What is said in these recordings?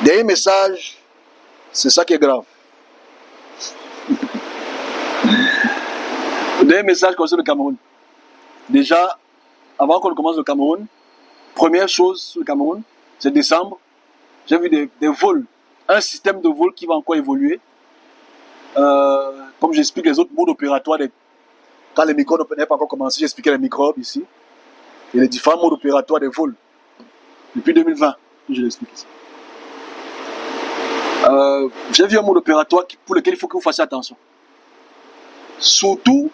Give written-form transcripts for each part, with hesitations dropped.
Dernier message, c'est ça qui est grave. Le dernier message concerne le Cameroun. Déjà, avant qu'on commence le Cameroun, première chose sur le Cameroun, c'est décembre. J'ai vu des vols, un système de vol qui va encore évoluer. Comme j'explique les autres modes opératoires, quand les microbes n'avaient pas encore commencé, j'expliquais les microbes ici. Et les différents modes opératoires des vols. Depuis 2020, je l'explique ici. J'ai vu un mode opératoire pour lequel il faut que vous fassiez attention. Surtout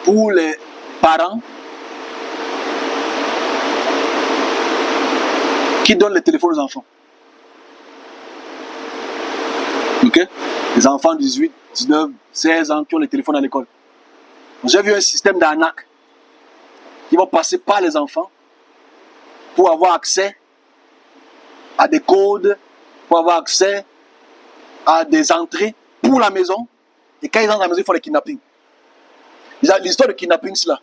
pour les parents qui donnent les téléphones aux enfants. Ok? Les enfants de 18, 19, 16 ans qui ont les téléphones à l'école. J'ai vu un système d'arnaque qui va passer par les enfants pour avoir accès à des codes, pour avoir accès à des entrées pour la maison. Et quand ils entrent dans la maison, ils font les kidnappings. L'histoire de kidnapping, c'est là.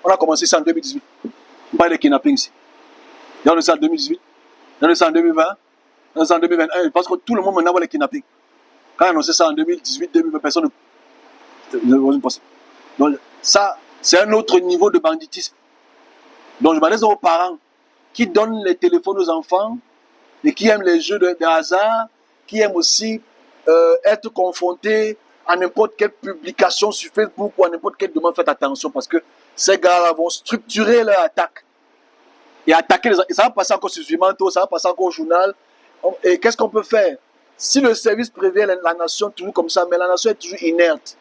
On a commencé ça en 2018. On parle de kidnapping ici. On a ça en 2018. On a ça en 2020. On a ça en 2021. Parce que tout le monde maintenant voit les kidnappings. Quand on a annoncé ça en 2018, 2020, personne ne pense. Donc ça, c'est un autre niveau de banditisme. Donc je m'adresse aux parents qui donnent les téléphones aux enfants et qui aiment les jeux de hasard, qui aiment aussi être confrontés à n'importe quelle publication sur Facebook ou à n'importe quelle demande. Faites attention parce que ces gars-là vont structurer leur attaque et attaquer les gens. Et ça va passer encore sur Suimanto, ça va passer encore au journal. Et qu'est-ce qu'on peut faire? Si le service prévient la nation toujours comme ça, mais la nation est toujours inerte.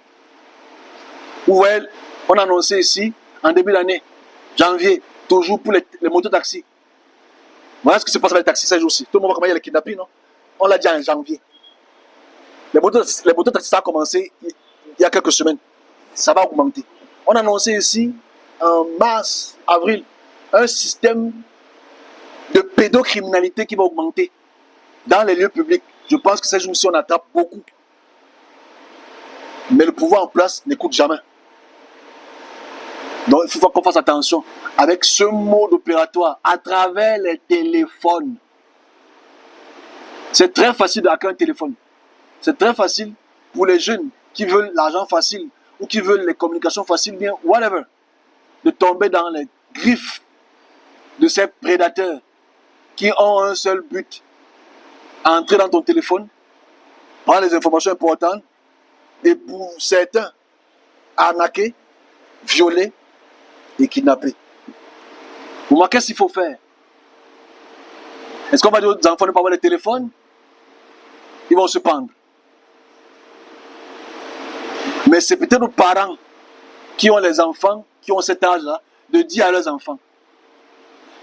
Ou elle, on a annoncé ici, en début d'année, janvier, toujours pour les mototaxis. Voilà ce qui se passe avec les taxis ces jours-ci. Tout le monde va comment il y a les kidnappings, non? On l'a dit en janvier. Les mototaxis, ça a commencé il y a quelques semaines. Ça va augmenter. On a annoncé ici, en mars, avril, un système de pédocriminalité qui va augmenter dans les lieux publics. Je pense que ces jours-ci, on attrape beaucoup. Mais le pouvoir en place n'écoute jamais. Donc, il faut qu'on fasse attention avec ce mode opératoire à travers les téléphones. C'est très facile de hacker un téléphone. C'est très facile pour les jeunes qui veulent l'argent facile ou qui veulent les communications faciles, bien, whatever, de tomber dans les griffes de ces prédateurs qui ont un seul but: entrer dans ton téléphone, prendre les informations importantes et pour certains, arnaquer, violer et kidnapper. Pour moi, qu'est-ce qu'il faut faire? Est-ce qu'on va dire aux enfants de ne pas avoir les téléphones? Ils vont se pendre. Mais c'est peut-être aux parents qui ont les enfants, qui ont cet âge-là, de dire à leurs enfants: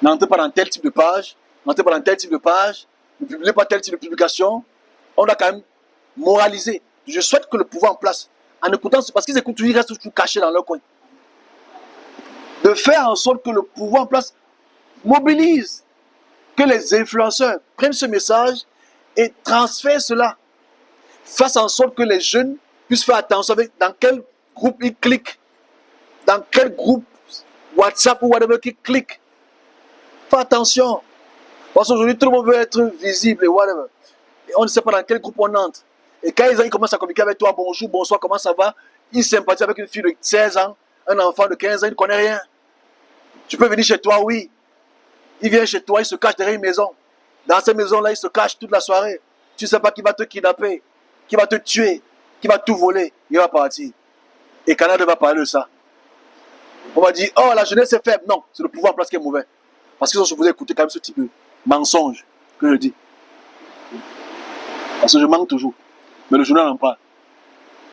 n'entrez pas dans tel type de page, n'entrez pas dans tel type de page, ne publiez pas tel type de publication. On doit quand même moraliser. Je souhaite que le pouvoir en place, en écoutant, parce qu'ils écoutent, ils restent toujours cachés dans leur coin. De faire en sorte que le pouvoir en place mobilise, que les influenceurs prennent ce message et transfèrent cela. Fassent en sorte que les jeunes puissent faire attention avec dans quel groupe ils cliquent, dans quel groupe WhatsApp ou whatever qu'ils cliquent. Fais attention. Parce qu'aujourd'hui, tout le monde veut être visible et whatever. Et on ne sait pas dans quel groupe on entre. Et quand ils commencent à communiquer avec toi: bonjour, bonsoir, comment ça va? Ils sympathisent avec une fille de 16 ans, un enfant de 15 ans, il ne connaît rien. Tu peux venir chez toi, oui. Il vient chez toi, il se cache derrière une maison. Dans cette maison-là, il se cache toute la soirée. Tu ne sais pas qui va te kidnapper, qui va te tuer, qui va tout voler. Il va partir. Et Canada va parler de ça. On va dire: oh, la jeunesse est faible. Non, c'est le pouvoir en place qui est mauvais. Parce qu'ils sont supposés écouter quand même ce type de mensonge que je dis. Parce que je manque toujours. Mais le journal en parle.